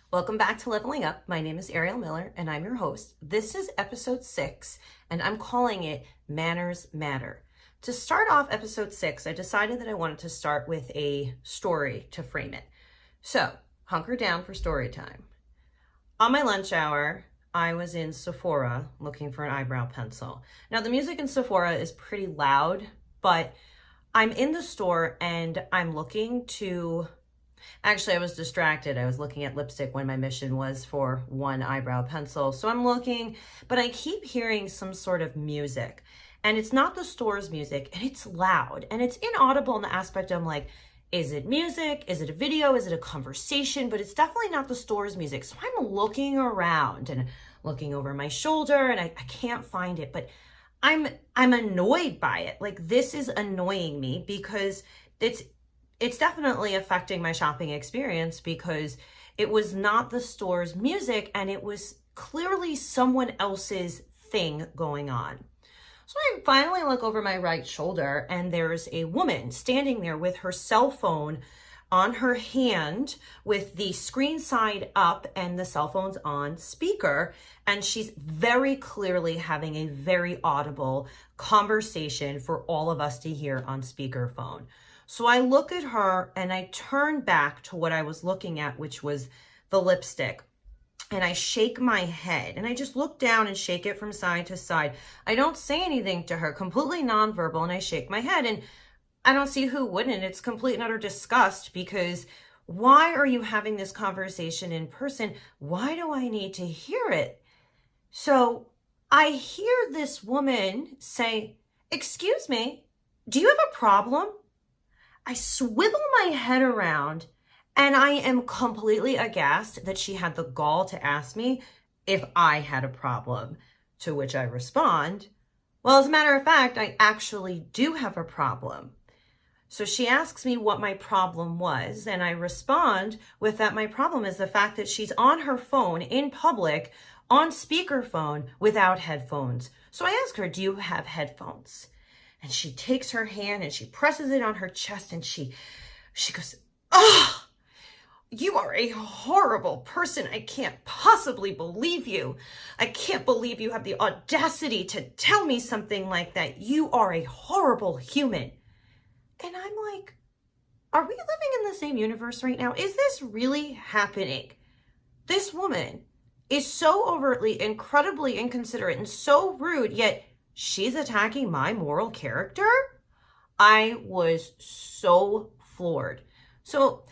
Welcome back to Leveling Up. My name is Ariel Miller and I'm your host. This is episode 6 and I'm calling it Manners Matter. To start off episode 6, I decided that I wanted to start with a story to frame it. So, hunker down for story time. On my lunch hour, I was in Sephora looking for an eyebrow pencil. Now, the music in Sephora is pretty loud, but I'm in the store and I'm looking to... Actually, I was distracted. I was looking at lipstick when my mission was for one eyebrow pencil. So I'm looking, but I keep hearing some sort of music. And it's not the store's music, and it's loud. And it's inaudible in the aspect of, I'm like, is it music? Is it a video? Is it a conversation? But it's definitely not the store's music. So I'm looking around and looking over my shoulder, and I can't find it. But I'm annoyed by it. Like, this is annoying me because it's definitely affecting my shopping experience because it was not the store's music and it was clearly someone else's thing going on. So I finally look over my right shoulder and there's a woman standing there with her cell phone on her hand with the screen side up and the cell phone's on speaker. And she's very clearly having a very audible conversation for all of us to hear on speakerphone. So I look at her and I turn back to what I was looking at, which was the lipstick. And I shake my head and I just look down and shake it from side to side. I don't say anything to her, completely nonverbal, and I shake my head. And I don't see who wouldn't. It's complete and utter disgust because why are you having this conversation in person? Why do I need to hear it? So I hear this woman say, "Excuse me, do you have a problem?" I swivel my head around and I am completely aghast that she had the gall to ask me if I had a problem, to which I respond, well, as a matter of fact, I actually do have a problem. So she asks me what my problem was, and I respond with that my problem is the fact that she's on her phone in public on speakerphone without headphones. So I ask her, "Do you have headphones?" And she takes her hand and she presses it on her chest and she goes, "Oh, you are a horrible person. I can't possibly believe you. I can't believe you have the audacity to tell me something like that. You are a horrible human." And I'm like, are we living in the same universe right now? Is this really happening? This woman is so overtly, incredibly inconsiderate and so rude, yet she's attacking my moral character? I was so floored. So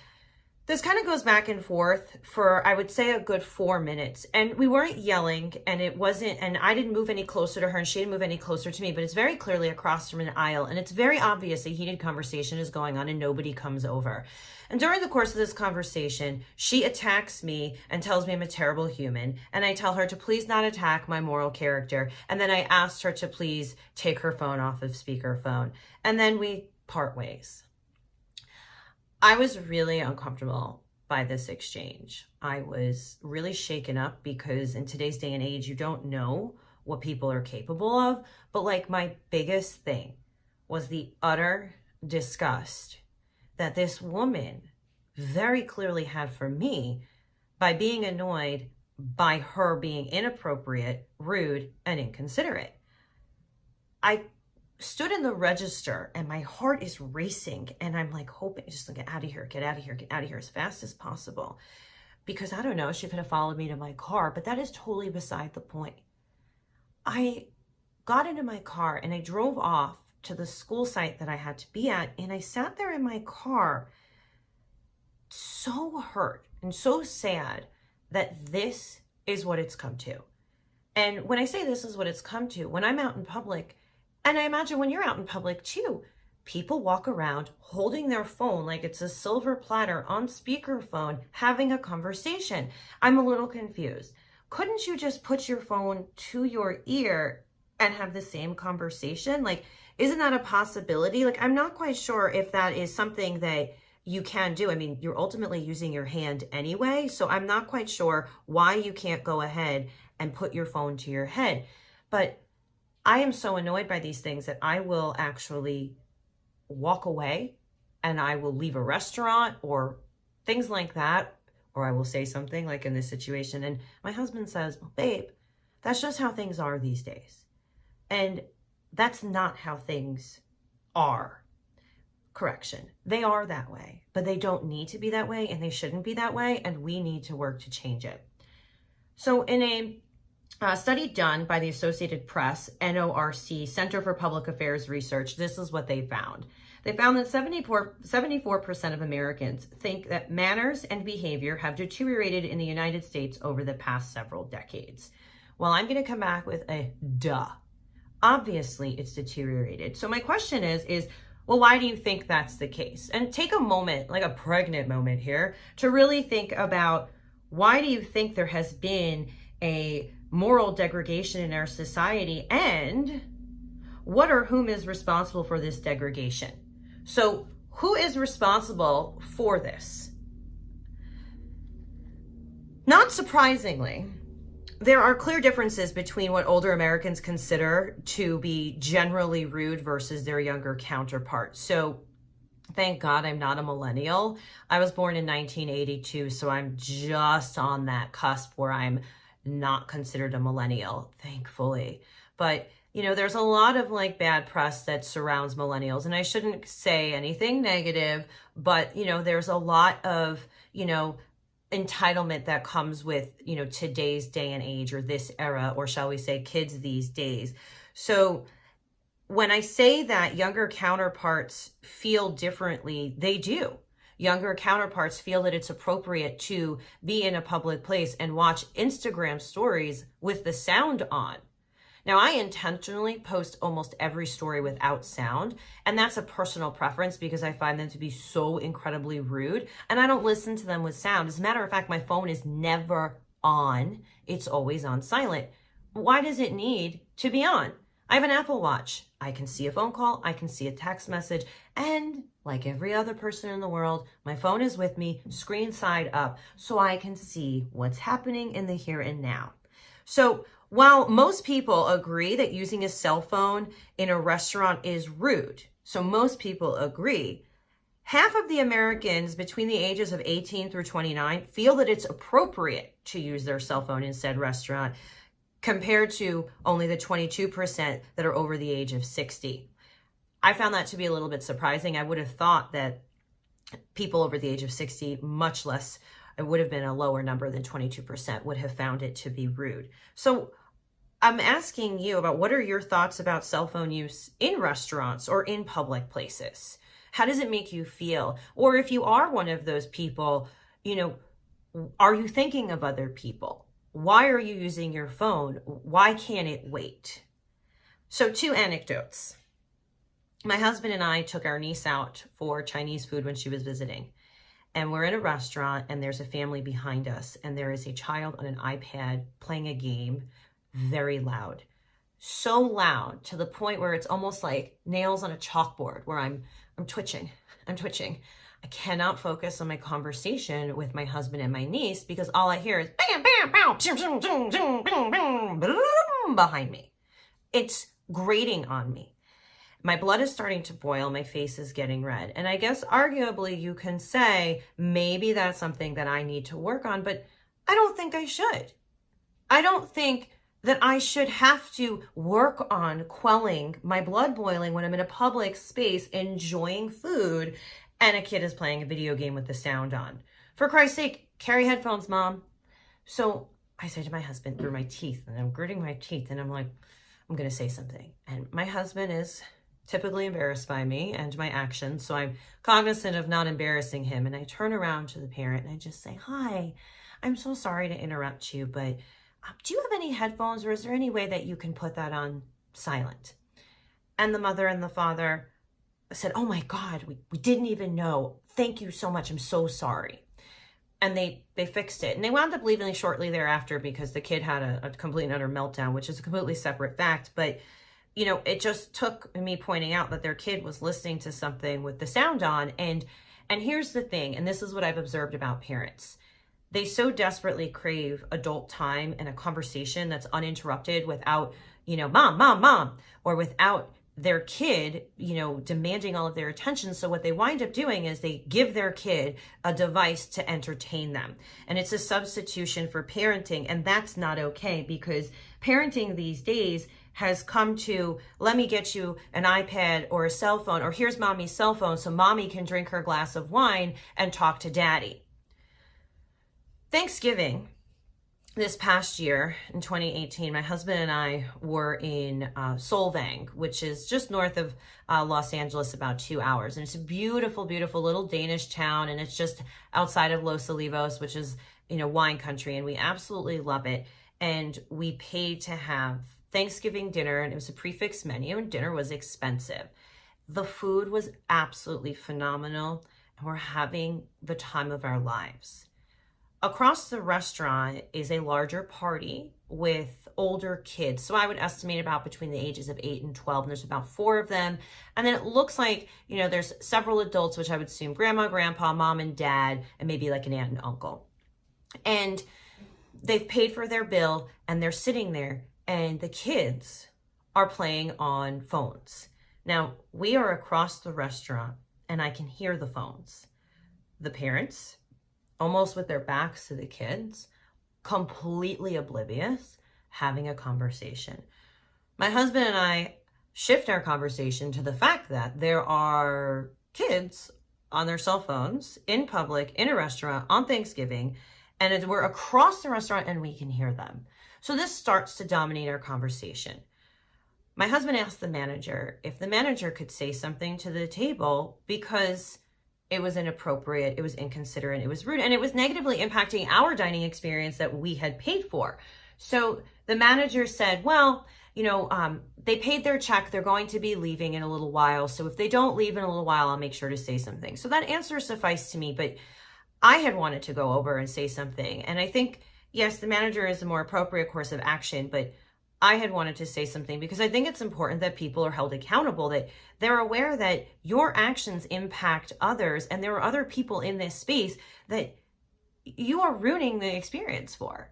this kind of goes back and forth for, I would say, a good 4 minutes. And we weren't yelling and I didn't move any closer to her and she didn't move any closer to me, but it's very clearly across from an aisle. And it's very obvious a heated conversation is going on and nobody comes over. And during the course of this conversation, she attacks me and tells me I'm a terrible human. And I tell her to please not attack my moral character. And then I asked her to please take her phone off of speakerphone. And then we part ways. I was really uncomfortable by this exchange. I was really shaken up because in today's day and age, you don't know what people are capable of. But like my biggest thing was the utter disgust that this woman very clearly had for me by being annoyed by her being inappropriate, rude, and inconsiderate. I stood in the register and my heart is racing and I'm like hoping just to get out of here as fast as possible. Because I don't know, she could have followed me to my car, but that is totally beside the point. I got into my car and I drove off to the school site that I had to be at, and I sat there in my car so hurt and so sad that this is what it's come to. And when I say this is what it's come to, when I'm out in public, and I imagine when you're out in public too, people walk around holding their phone like it's a silver platter on speakerphone, having a conversation. I'm a little confused. Couldn't you just put your phone to your ear and have the same conversation? Like, isn't that a possibility? Like, I'm not quite sure if that is something that you can do. I mean, you're ultimately using your hand anyway, so I'm not quite sure why you can't go ahead and put your phone to your head. But I am so annoyed by these things that I will actually walk away and I will leave a restaurant or things like that or I will say something like in this situation. And my husband says, well, babe, that's just how things are these days. And that's not how things are. Correction. They are that way, but they don't need to be that way, and they shouldn't be that way. And we need to work to change it. So in a study done by the Associated Press, NORC, Center for Public Affairs Research, this is what they found. They found that 74% of Americans think that manners and behavior have deteriorated in the United States over the past several decades. Well, I'm going to come back with a duh. Obviously, it's deteriorated. So my question is, well, why do you think that's the case? And take a moment, like a pregnant moment here, to really think about why do you think there has been a moral degradation in our society, and what or whom is responsible for this degradation? So who is responsible for this? Not surprisingly, there are clear differences between what older Americans consider to be generally rude versus their younger counterparts. So thank God I'm not a millennial. I was born in 1982, so I'm just on that cusp where I'm not considered a millennial, thankfully. But, you know, there's a lot of like bad press that surrounds millennials, and I shouldn't say anything negative, but, you know, there's a lot of, you know, entitlement that comes with, you know, today's day and age, or this era, or shall we say kids these days. So when I say that younger counterparts feel differently, they do. Younger counterparts feel that it's appropriate to be in a public place and watch Instagram stories with the sound on. Now, I intentionally post almost every story without sound, and that's a personal preference because I find them to be so incredibly rude, and I don't listen to them with sound. As a matter of fact, my phone is never on. It's always on silent. Why does it need to be on? I have an Apple Watch. I can see a phone call, I can see a text message, and like every other person in the world, my phone is with me, screen side up, so I can see what's happening in the here and now. So while most people agree that using a cell phone in a restaurant is rude, so most people agree, half of the Americans between the ages of 18 through 29 feel that it's appropriate to use their cell phone in said restaurant, compared to only the 22% that are over the age of 60. I found that to be a little bit surprising. I would have thought that people over the age of 60, much less, it would have been a lower number than 22%, would have found it to be rude. So I'm asking you about, what are your thoughts about cell phone use in restaurants or in public places? How does it make you feel? Or if you are one of those people, you know, are you thinking of other people? Why are you using your phone? Why can't it wait? So 2 anecdotes. My husband and I took our niece out for Chinese food when she was visiting. And we're in a restaurant, and there's a family behind us, and there is a child on an iPad playing a game, very loud. So loud to the point where it's almost like nails on a chalkboard, where I'm twitching. I cannot focus on my conversation with my husband and my niece because all I hear is bam, bam, bam, zoom, zoom, zoom, zoom, boom, boom, boom, behind me. It's grating on me. My blood is starting to boil. My face is getting red. And I guess arguably you can say maybe that's something that I need to work on, but I don't think I should. I don't think that I should have to work on quelling my blood boiling when I'm in a public space enjoying food and a kid is playing a video game with the sound on. For Christ's sake, carry headphones, Mom. So I say to my husband through my teeth, and I'm gritting my teeth, and I'm like, I'm going to say something. And my husband is typically embarrassed by me and my actions, so I'm cognizant of not embarrassing him. And I turn around to the parent and I just say, hi, I'm so sorry to interrupt you, but do you have any headphones, or is there any way that you can put that on silent? And the mother and the father said, oh my God, we didn't even know. Thank you so much. I'm so sorry. And they fixed it. And they wound up leaving shortly thereafter because the kid had a complete and utter meltdown, which is a completely separate fact. But, you know, it just took me pointing out that their kid was listening to something with the sound on. And here's the thing, and this is what I've observed about parents. They so desperately crave adult time and a conversation that's uninterrupted without, you know, mom, or without their kid, demanding all of their attention. So what they wind up doing is they give their kid a device to entertain them. And it's a substitution for parenting. And that's not okay, because parenting these days has come to, let me get you an iPad or a cell phone, or here's mommy's cell phone so mommy can drink her glass of wine and talk to daddy. Thanksgiving this past year in 2018, my husband and I were in Solvang, which is just north of Los Angeles, about 2 hours. And it's a beautiful, beautiful little Danish town. And it's just outside of Los Olivos, which is, wine country. And we absolutely love it. And we paid to have Thanksgiving dinner, and it was a prefix menu, and dinner was expensive. The food was absolutely phenomenal, and we're having the time of our lives. Across the restaurant is a larger party with older kids. So I would estimate about between the ages of 8 and 12, and there's about 4 of them. And then it looks like, there's several adults, which I would assume grandma, grandpa, mom and dad, and maybe like an aunt and uncle. And they've paid for their bill, and they're sitting there, and the kids are playing on phones. Now, we are across the restaurant, and I can hear the phones. The parents, almost with their backs to the kids, completely oblivious, having a conversation. My husband and I shift our conversation to the fact that there are kids on their cell phones in public, in a restaurant, on Thanksgiving, and we're across the restaurant and we can hear them. So this starts to dominate our conversation. My husband asked the manager if the manager could say something to the table, because it was inappropriate, it was inconsiderate, it was rude, and it was negatively impacting our dining experience that we had paid for. So the manager said, well, they paid their check, they're going to be leaving in a little while. So if they don't leave in a little while, I'll make sure to say something. So that answer sufficed to me, but I had wanted to go over and say something. And I think, yes, the manager is a more appropriate course of action, but I had wanted to say something because I think it's important that people are held accountable, that they're aware that your actions impact others, and there are other people in this space that you are ruining the experience for.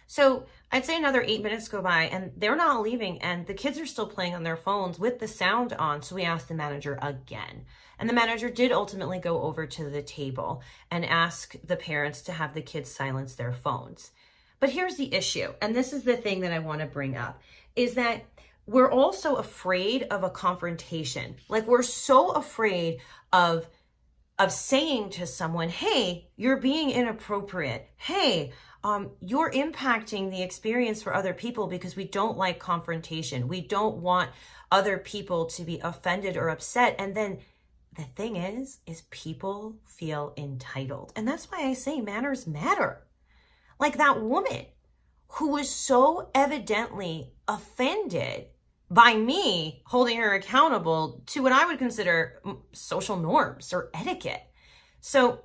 So I'd say another 8 minutes go by and they're not leaving, and the kids are still playing on their phones with the sound on. So we asked the manager again, and the manager did ultimately go over to the table and ask the parents to have the kids silence their phones. But here's the issue, and this is the thing that I want to bring up, is that we're also afraid of a confrontation. Like, we're so afraid of saying to someone, hey, you're being inappropriate. Hey, you're impacting the experience for other people, because we don't like confrontation. We don't want other people to be offended or upset. And then the thing is people feel entitled. And that's why I say manners matter. Like that woman who was so evidently offended by me holding her accountable to what I would consider social norms or etiquette. So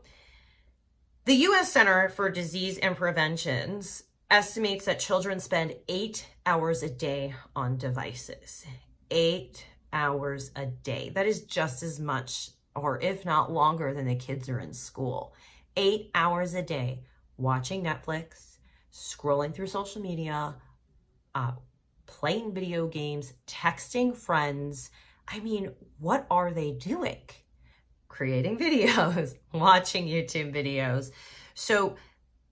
the U.S. Center for Disease and Prevention's estimates that children spend 8 hours a day on devices. 8 hours a day. That is just as much, or if not longer, than the kids are in school. 8 hours a day. Watching Netflix, scrolling through social media, playing video games, texting friends. I mean, what are they doing? Creating videos, watching YouTube videos. So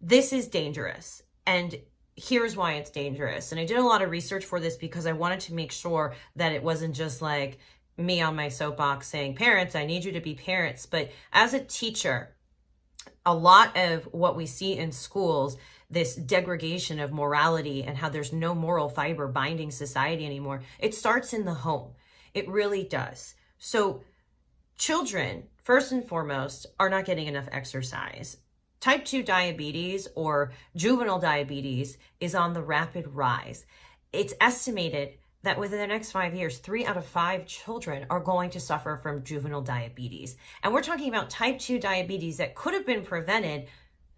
this is dangerous. And here's why it's dangerous. And I did a lot of research for this because I wanted to make sure that it wasn't just like me on my soapbox saying, parents, I need you to be parents. But as a teacher, a lot of what we see in schools, this degradation of morality and how there's no moral fiber binding society anymore, it starts in the home. It really does. So children, first and foremost, are not getting enough exercise. Type 2 diabetes or juvenile diabetes is on the rapid rise. It's estimated that within the next 5 years, 3 out of 5 children are going to suffer from juvenile diabetes. And we're talking about type 2 diabetes that could have been prevented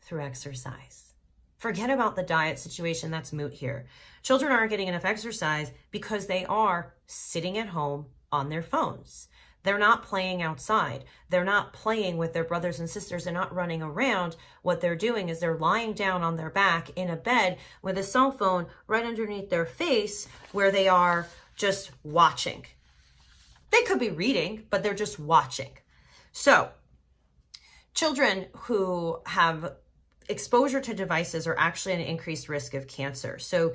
through exercise. Forget about the diet situation, that's moot here. Children aren't getting enough exercise because they are sitting at home on their phones. They're not playing outside. They're not playing with their brothers and sisters. They're not running around. What they're doing is they're lying down on their back in a bed with a cell phone right underneath their face, where they are just watching. They could be reading, but they're just watching. So children who have exposure to devices are actually at an increased risk of cancer. So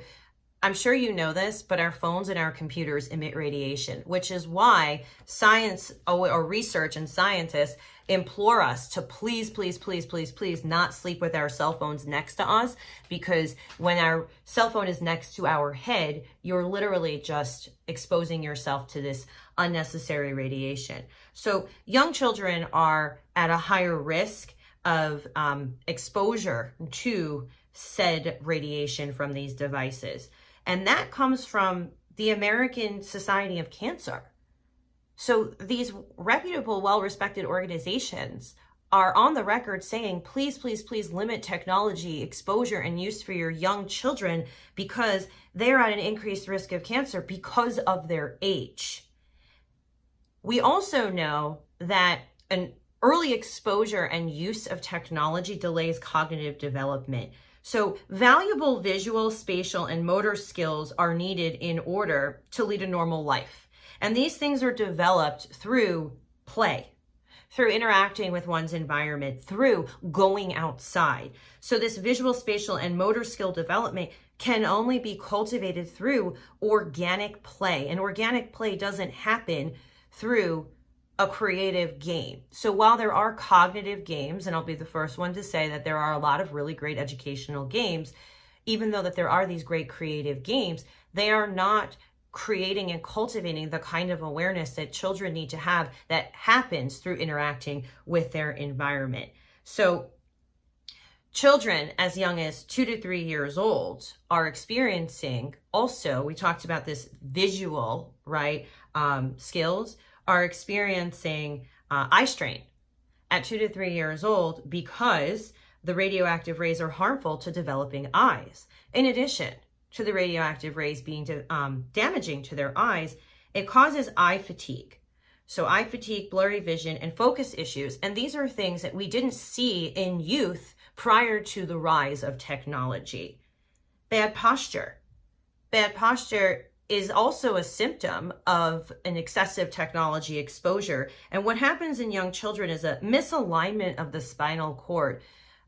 I'm sure you know this, but our phones and our computers emit radiation, which is why science or research and scientists implore us to please, please, please, please, please not sleep with our cell phones next to us, because when our cell phone is next to our head, you're literally just exposing yourself to this unnecessary radiation. So young children are at a higher risk of exposure to said radiation from these devices. And that comes from the American Society of Cancer. So these reputable, well-respected organizations are on the record saying, please, please, please limit technology exposure and use for your young children because they're at an increased risk of cancer because of their age. We also know that an early exposure and use of technology delays cognitive development. So valuable visual, spatial, and motor skills are needed in order to lead a normal life. And these things are developed through play, through interacting with one's environment, through going outside. So this visual, spatial, and motor skill development can only be cultivated through organic play. And organic play doesn't happen through a creative game. So while there are cognitive games, and I'll be the first one to say that there are a lot of really great educational games, even though that there are these great creative games, they are not creating and cultivating the kind of awareness that children need to have that happens through interacting with their environment. So children as young as 2 to 3 years old are experiencing also, we talked about this visual, right, skills, are experiencing eye strain at 2 to 3 years old because the radioactive rays are harmful to developing eyes. In addition to the radioactive rays being damaging to their eyes, it causes eye fatigue. So eye fatigue, blurry vision, and focus issues. And these are things that we didn't see in youth prior to the rise of technology. Bad posture. Bad posture is also a symptom of an excessive technology exposure. And what happens in young children is a misalignment of the spinal cord.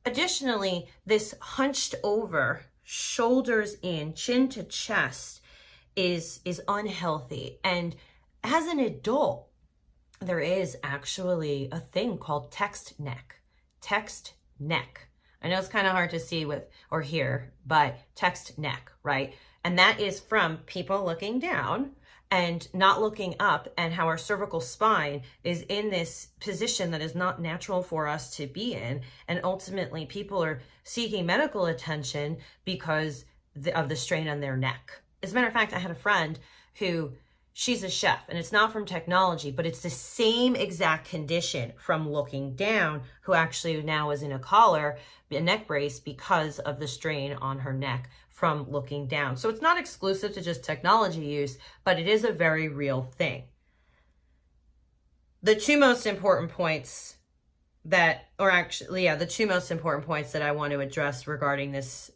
Additionally, this hunched over, shoulders in, chin to chest is unhealthy. And as an adult, there is actually a thing called text neck. Text neck. I know it's kind of hard to see with or hear, but text neck, right? And that is from people looking down and not looking up, and how our cervical spine is in this position that is not natural for us to be in. And ultimately, people are seeking medical attention because of the strain on their neck. As a matter of fact, I had a friend who, she's a chef, and it's not from technology, but it's the same exact condition from looking down, who actually now is in a collar, a neck brace, because of the strain on her neck from looking down. So it's not exclusive to just technology use, but it is a very real thing. The two most important points that I want to address regarding this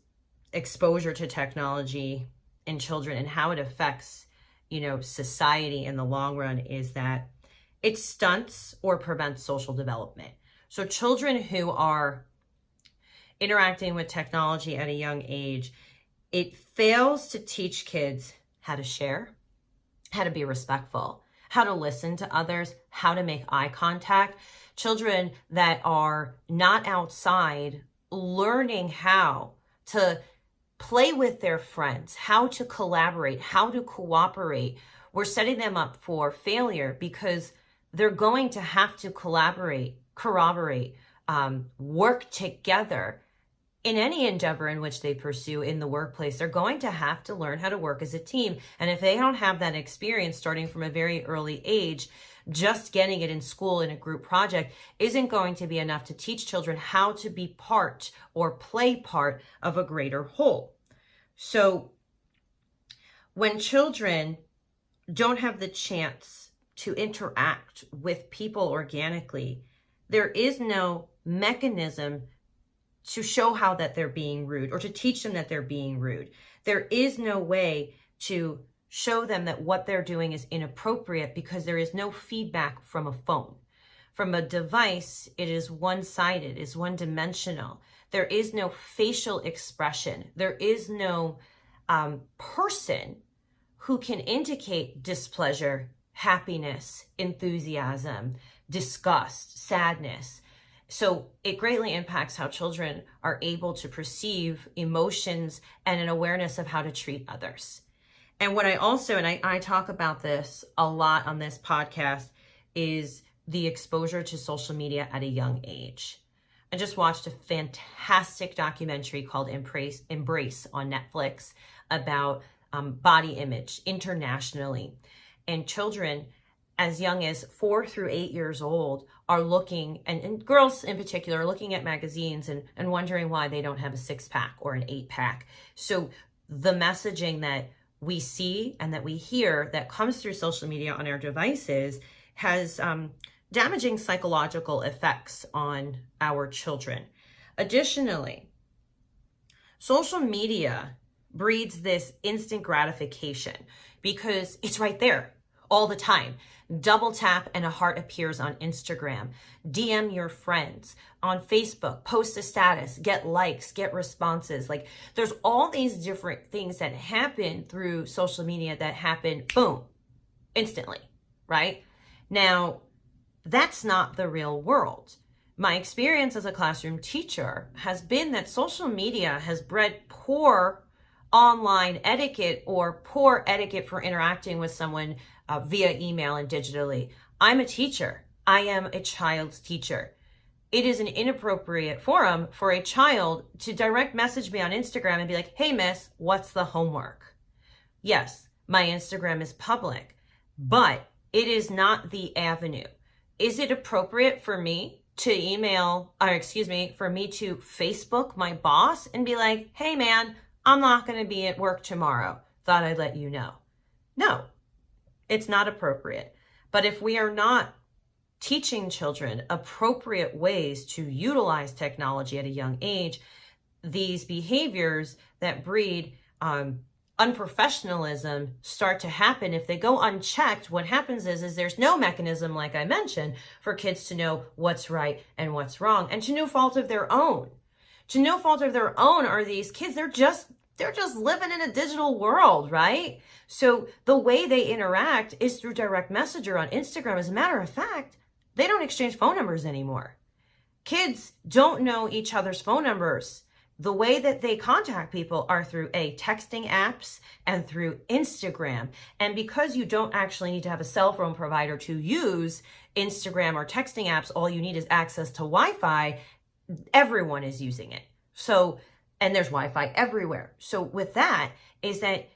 exposure to technology in children and how it affects, society in the long run is that it stunts or prevents social development. So children who are interacting with technology at a young age, it fails to teach kids how to share, how to be respectful, how to listen to others, how to make eye contact. Children that are not outside learning how to play with their friends, how to collaborate, how to cooperate. We're setting them up for failure because they're going to have to collaborate, corroborate, work together in any endeavor in which they pursue in the workplace. They're going to have to learn how to work as a team. And if they don't have that experience starting from a very early age, just getting it in school in a group project isn't going to be enough to teach children how to be part or play part of a greater whole. So when children don't have the chance to interact with people organically, there is no mechanism to show how that they're being rude or to teach them that they're being rude. There is no way to show them that what they're doing is inappropriate because there is no feedback from a phone. From a device, it is one-sided, is one-dimensional. There is no facial expression. There is no person who can indicate displeasure, happiness, enthusiasm, disgust, sadness. So it greatly impacts how children are able to perceive emotions and an awareness of how to treat others. And what I also, and I talk about this a lot on this podcast, is the exposure to social media at a young age. I just watched a fantastic documentary called Embrace on Netflix about body image internationally. And children as young as 4 through 8 years old are looking, and girls in particular, are looking at magazines and wondering why they don't have a 6-pack or an 8-pack. So the messaging that we see and that we hear that comes through social media on our devices has damaging psychological effects on our children. Additionally, social media breeds this instant gratification because it's right there all the time. Double tap and a heart appears on Instagram. DM your friends on Facebook, post a status, get likes, get responses. Like, there's all these different things that happen through social media that happen, boom, instantly, right? Now, that's not the real world. My experience as a classroom teacher has been that social media has bred poor online etiquette or poor etiquette for interacting with someone via email and digitally. I'm a teacher. I am a child's teacher. It is an inappropriate forum for a child to direct message me on Instagram and be like, hey, miss, what's the homework? Yes, my Instagram is public, but it is not the avenue. Is it appropriate for me to for me to Facebook my boss and be like, hey man, I'm not going to be at work tomorrow. Thought I'd let you know. No, it's not appropriate. But if we are not teaching children appropriate ways to utilize technology at a young age, these behaviors that breed unprofessionalism start to happen. If they go unchecked, what happens is there's no mechanism, like I mentioned, for kids to know what's right and what's wrong, and to no fault of their own. To no fault of their own are these kids, they're just living in a digital world, right? So the way they interact is through direct messenger on Instagram. As a matter of fact, they don't exchange phone numbers anymore. Kids don't know each other's phone numbers. The way that they contact people are through texting apps and through Instagram. And because you don't actually need to have a cell phone provider to use Instagram or texting apps, all you need is access to Wi-Fi. Everyone is using it. So, and there's Wi-Fi everywhere. So with that is that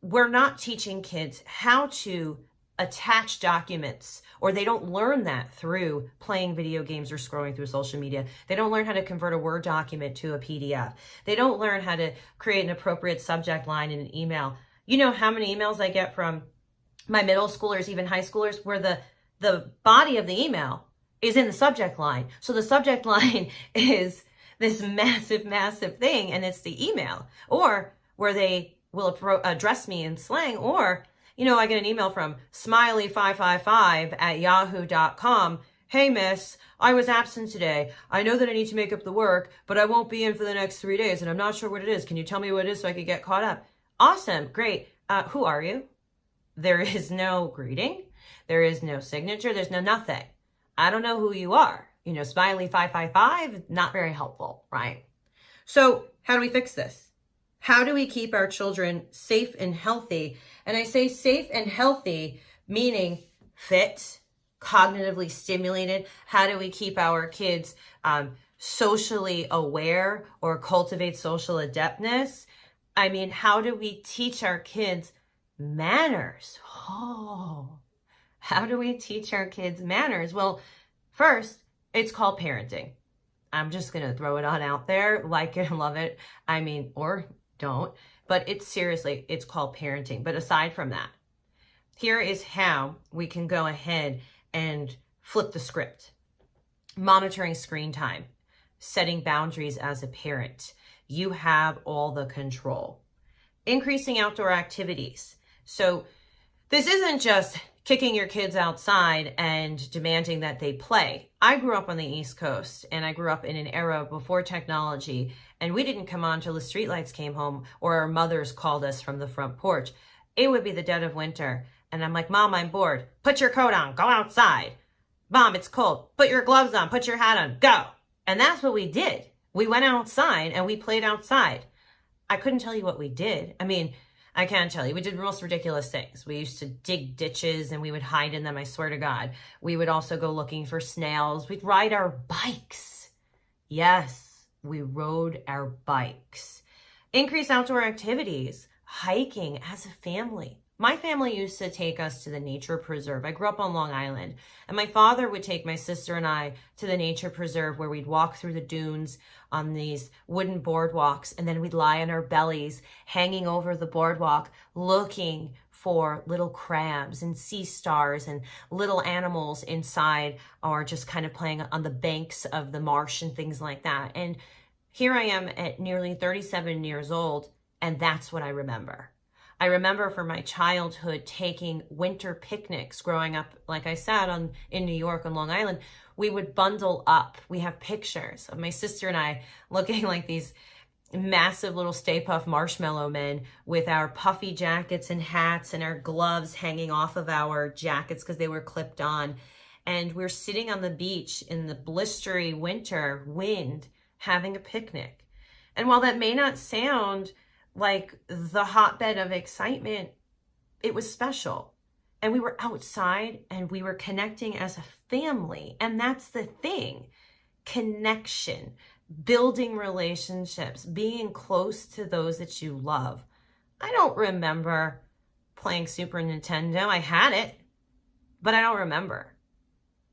we're not teaching kids how to attach documents, or they don't learn that through playing video games or scrolling through social media. They don't learn how to convert a Word document to a PDF. They don't learn how to create an appropriate subject line in an email. You know how many emails I get from my middle schoolers, even high schoolers, where the body of the email is in the subject line. So the subject line is this massive, massive thing, and it's the email. Or where they will address me in slang, or I get an email from smiley555@yahoo.com. Hey, miss, I was absent today. I know that I need to make up the work, but I won't be in for the next 3 days, and I'm not sure what it is. Can you tell me what it is so I can get caught up? Awesome. Great. Who are you? There is no greeting. There is no signature. There's no nothing. I don't know who you are. Smiley555, not very helpful, right? So how do we fix this? How do we keep our children safe and healthy? And I say safe and healthy, meaning fit, cognitively stimulated. How do we keep our kids socially aware or cultivate social adeptness? I mean, how do we teach our kids manners? Oh, how do we teach our kids manners? Well, first, it's called parenting. I'm just going to throw it on out there, like it and love it. I mean, or don't, but it's called parenting. But aside from that, here is how we can go ahead and flip the script. Monitoring screen time, setting boundaries as a parent. You have all the control. Increasing outdoor activities. So this isn't just kicking your kids outside and demanding that they play. I grew up on the East Coast, and I grew up in an era before technology, and we didn't come on till the streetlights came home or our mothers called us from the front porch. It would be the dead of winter, and I'm like, Mom, I'm bored. Put your coat on, go outside. Mom, it's cold. Put your gloves on, put your hat on, go. And that's what we did. We went outside and we played outside. I couldn't tell you what we did. I mean, I can't tell you. We did the most ridiculous things. We used to dig ditches and we would hide in them, I swear to God. We would also go looking for snails. We'd ride our bikes. Yes, we rode our bikes. Increase outdoor activities, hiking as a family. My family used to take us to the nature preserve. I grew up on Long Island, and my father would take my sister and I to the nature preserve where we'd walk through the dunes on these wooden boardwalks, and then we'd lie on our bellies hanging over the boardwalk looking for little crabs and sea stars and little animals inside, or just kind of playing on the banks of the marsh and things like that. And here I am at nearly 37 years old, and that's what I remember. I remember from my childhood taking winter picnics growing up, like I said, in New York on Long Island. We would bundle up. We have pictures of my sister and I looking like these massive little Stay Puft Marshmallow Men with our puffy jackets and hats and our gloves hanging off of our jackets because they were clipped on. And we're sitting on the beach in the blistery winter wind having a picnic. And while that may not sound like the hotbed of excitement, it was special. And we were outside and we were connecting as a family. And that's the thing. Connection, building relationships, being close to those that you love. I don't remember playing Super Nintendo. I had it, but I don't remember.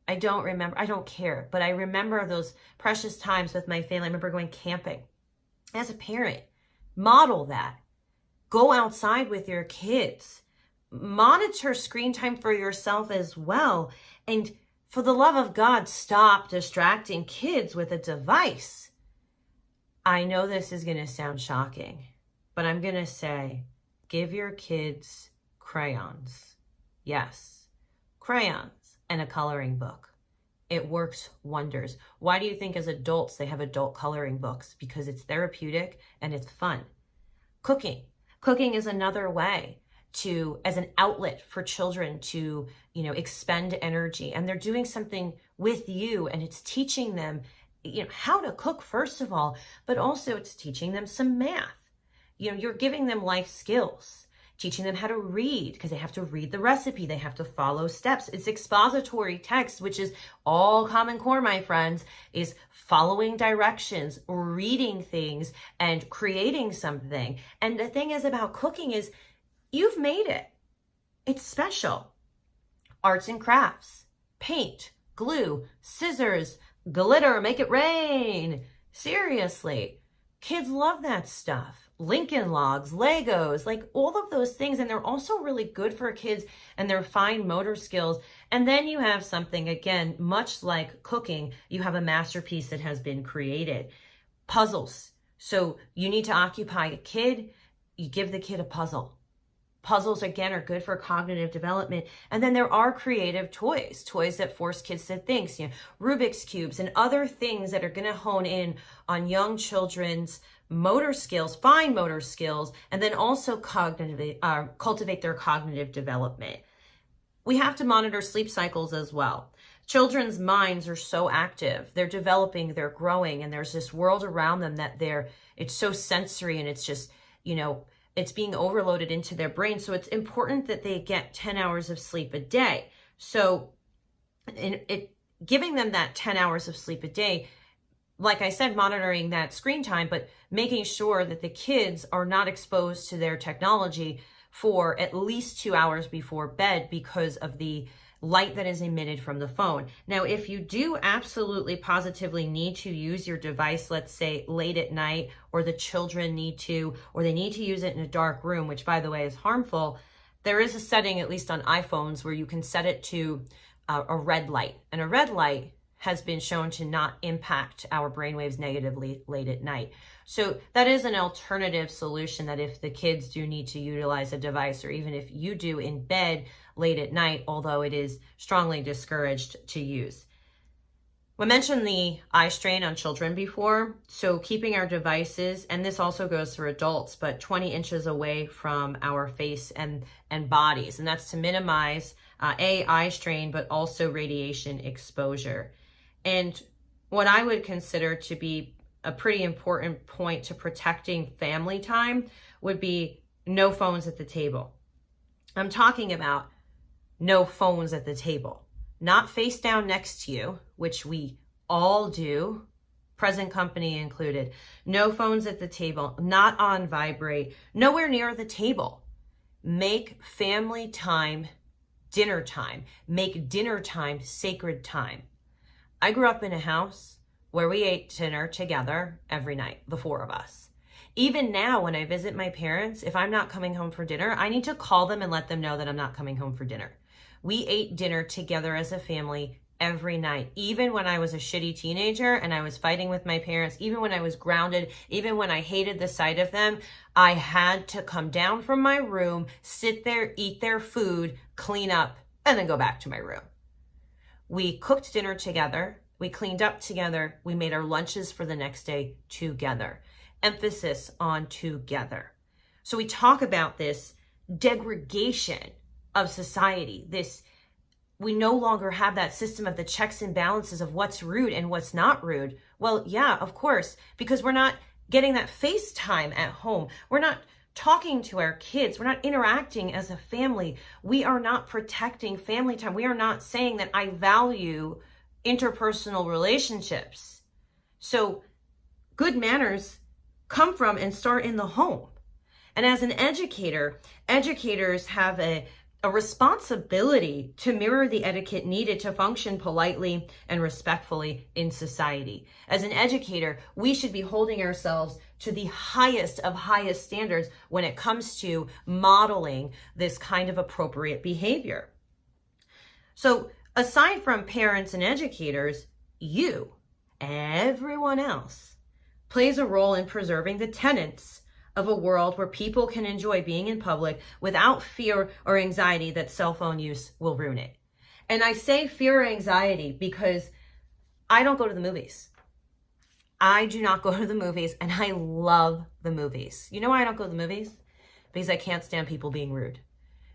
I don't care. But I remember those precious times with my family. I remember going camping. As a parent, model that. Go outside with your kids. Monitor screen time for yourself as well. And for the love of God, stop distracting kids with a device. I know this is going to sound shocking, but I'm going to say, give your kids crayons. Yes, crayons and a coloring book. It works wonders. Why do you think as adults they have adult coloring books? Because it's therapeutic and it's fun. Cooking. Cooking is another way as an outlet for children to, expend energy. And they're doing something with you, and it's teaching them, how to cook, first of all, but also it's teaching them some math. You're giving them life skills. Teaching them how to read, because they have to read the recipe. They have to follow steps. It's expository text, which is all Common Core, my friends, is following directions, reading things, and creating something. And the thing is about cooking is you've made it. It's special. Arts and crafts, paint, glue, scissors, glitter, make it rain. Seriously, kids love that stuff. Lincoln Logs, Legos, like all of those things. And they're also really good for kids and their fine motor skills. And then you have something, again, much like cooking, you have a masterpiece that has been created. Puzzles. So you need to occupy a kid, you give the kid a puzzle. Puzzles, again, are good for cognitive development. And then there are creative toys that force kids to think, Rubik's Cubes and other things that are going to hone in on young children's motor skills, fine motor skills, and then also cultivate their cognitive development. We have to monitor sleep cycles as well. Children's minds are so active. They're developing, they're growing, and there's this world around them that it's so sensory, and it's just, it's being overloaded into their brain. So it's important that they get 10 hours of sleep a day. So giving them that 10 hours of sleep a day, like I said, monitoring that screen time, but making sure that the kids are not exposed to their technology for at least 2 hours before bed because of the light that is emitted from the phone. Now, if you do absolutely positively need to use your device, let's say late at night, or the children need to, or they need to use it in a dark room, which by the way is harmful, there is a setting, at least on iPhones, where you can set it to a red light. And a red light has been shown to not impact our brainwaves negatively late at night. So that is an alternative solution, that if the kids do need to utilize a device, or even if you do in bed late at night, although it is strongly discouraged to use. We mentioned the eye strain on children before, so keeping our devices, and this also goes for adults, but 20 inches away from our face and bodies, and that's to minimize eye strain, but also radiation exposure. And what I would consider to be a pretty important point to protecting family time would be no phones at the table. I'm talking about no phones at the table. Not face down next to you, which we all do, present company included. No phones at the table, not on vibrate, nowhere near the table. Make family time dinner time. Make dinner time sacred time. I grew up in a house where we ate dinner together every night, the four of us. Even now, when I visit my parents, if I'm not coming home for dinner, I need to call them and let them know that I'm not coming home for dinner. We ate dinner together as a family every night, even when I was a shitty teenager and I was fighting with my parents, even when I was grounded, even when I hated the sight of them, I had to come down from my room, sit there, eat their food, clean up, and then go back to my room. We cooked dinner together, we cleaned up together, we made our lunches for the next day together. Emphasis on together. So we talk about this degradation of society, we no longer have that system of the checks and balances of what's rude and what's not rude. Well, yeah, of course, because we're not getting that face time at home. We're not talking to our kids. We're not interacting as a family. We are not protecting family time. We are not saying that I value interpersonal relationships. So good manners come from and start in the home. And as an educator, educators have a responsibility to mirror the etiquette needed to function politely and respectfully in society. As an educator, we should be holding ourselves to the highest of highest standards when it comes to modeling this kind of appropriate behavior. So aside from parents and educators, you, everyone else, plays a role in preserving the tenets of a world where people can enjoy being in public without fear or anxiety that cell phone use will ruin it. And I say fear or anxiety because I don't go to the movies. I do not go to the movies, and I love the movies. You know why I don't go to the movies? Because I can't stand people being rude.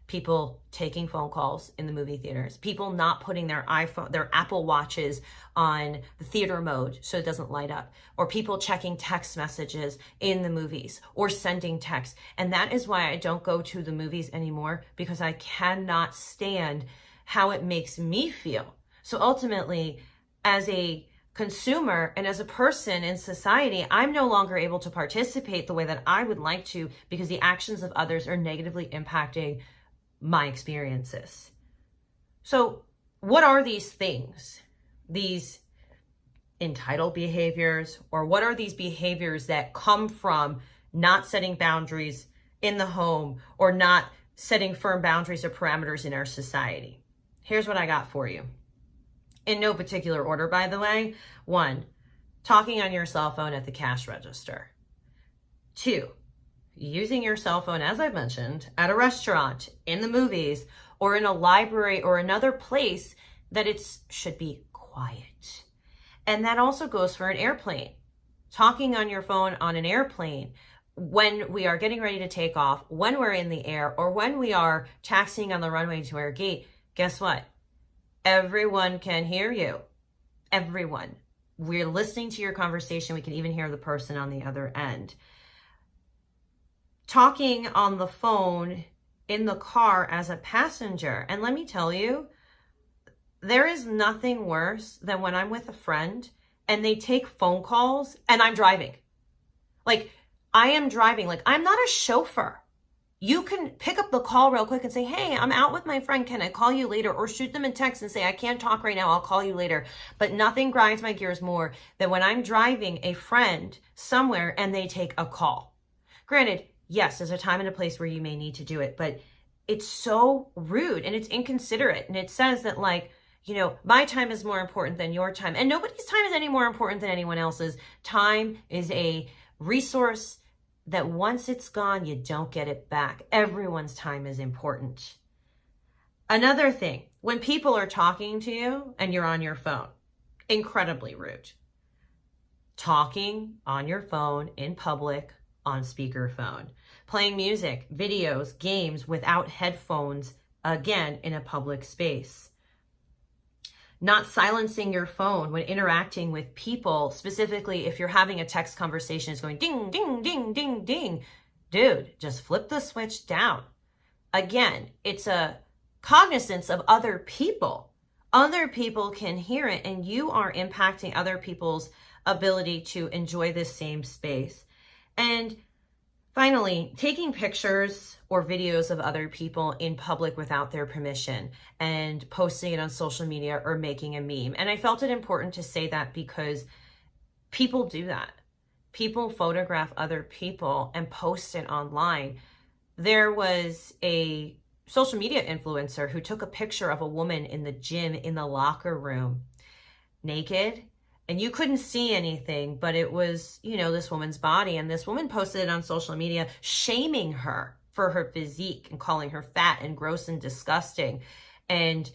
People taking phone calls in the movie theaters, people not putting their Apple Watches on the theater mode so it doesn't light up, or people checking text messages in the movies or sending texts. And that is why I don't go to the movies anymore, because I cannot stand how it makes me feel. So ultimately, as a consumer and as a person in society, I'm no longer able to participate the way that I would like to, because the actions of others are negatively impacting my experiences. So what are these things, these entitled behaviors, or what are these behaviors that come from not setting boundaries in the home or not setting firm boundaries or parameters in our society? Here's what I got for you. In no particular order, by the way. 1, talking on your cell phone at the cash register. 2, using your cell phone, as I've mentioned, at a restaurant, in the movies, or in a library or another place that it should be quiet. And that also goes for an airplane. Talking on your phone on an airplane when we are getting ready to take off, when we're in the air, or when we are taxiing on the runway to our gate, guess what? Everyone can hear you. Everyone. We're listening to your conversation. We can even hear the person on the other end. Talking on the phone in the car as a passenger. And let me tell you, there is nothing worse than when I'm with a friend and they take phone calls and I'm driving. Like, I am driving. Like, I'm not a chauffeur. You can pick up the call real quick and say, hey, I'm out with my friend. Can I call you later? Or shoot them a text and say, I can't talk right now. I'll call you later. But nothing grinds my gears more than when I'm driving a friend somewhere and they take a call. Granted, yes, there's a time and a place where you may need to do it, but it's so rude and it's inconsiderate. And it says that, like, you know, my time is more important than your time. And nobody's time is any more important than anyone else's. Time is a resource that once it's gone, you don't get it back. Everyone's time is important. Another thing, when people are talking to you and you're on your phone, incredibly rude. Talking on your phone in public on speakerphone. Playing music, videos, games without headphones, again, in a public space. Not silencing your phone when interacting with people, specifically if you're having a text conversation, it's going ding, ding, ding, ding, ding. Dude, just flip the switch down. Again, it's a cognizance of other people. Other people can hear it, and you are impacting other people's ability to enjoy this same space. And finally, taking pictures or videos of other people in public without their permission and posting it on social media or making a meme. And I felt it important to say that because people do that. People photograph other people and post it online. There was a social media influencer who took a picture of a woman in the gym in the locker room, naked, and you couldn't see anything, but it was, this woman's body. And this woman posted it on social media, shaming her for her physique and calling her fat and gross and disgusting. And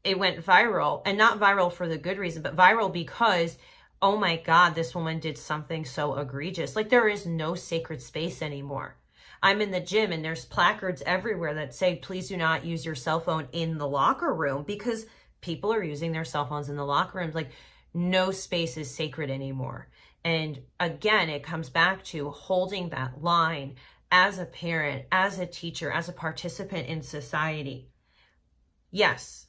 it went viral, and not viral for the good reason, but viral because, oh my God, this woman did something so egregious. Like, there is no sacred space anymore. I'm in the gym and there's placards everywhere that say, please do not use your cell phone in the locker room, because people are using their cell phones in the locker rooms. Like, no space is sacred anymore. And again, it comes back to holding that line as a parent, as a teacher, as a participant in society. Yes,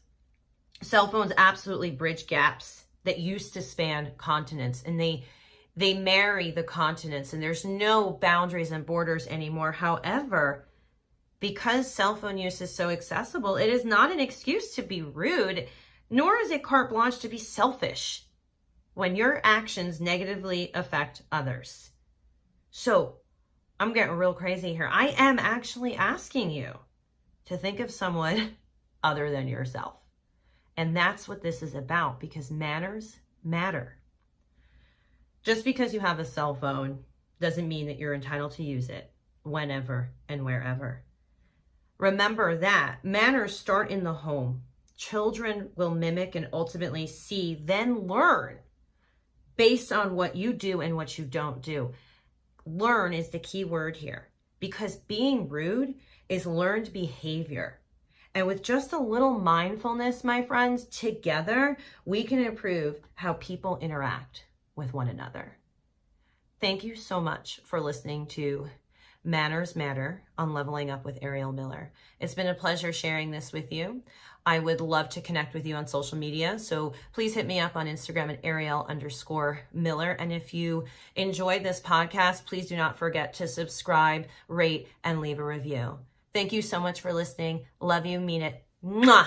cell phones absolutely bridge gaps that used to span continents, and they marry the continents, and there's no boundaries and borders anymore. However, because cell phone use is so accessible, it is not an excuse to be rude, nor is it carte blanche to be selfish when your actions negatively affect others. So I'm getting real crazy here. I am actually asking you to think of someone other than yourself. And that's what this is about, because manners matter. Just because you have a cell phone doesn't mean that you're entitled to use it whenever and wherever. Remember that manners start in the home. Children will mimic and ultimately see, then learn based on what you do and what you don't do. Learn is the key word here, because being rude is learned behavior. And with just a little mindfulness, my friends, together, we can improve how people interact with one another. Thank you so much for listening to Manners Matter on Leveling Up with Ariel Miller. It's been a pleasure sharing this with you. I would love to connect with you on social media, so please hit me up on Instagram at Ariel_Miller. And if you enjoyed this podcast, please do not forget to subscribe, rate, and leave a review. Thank you so much for listening. Love you, mean it. Mwah!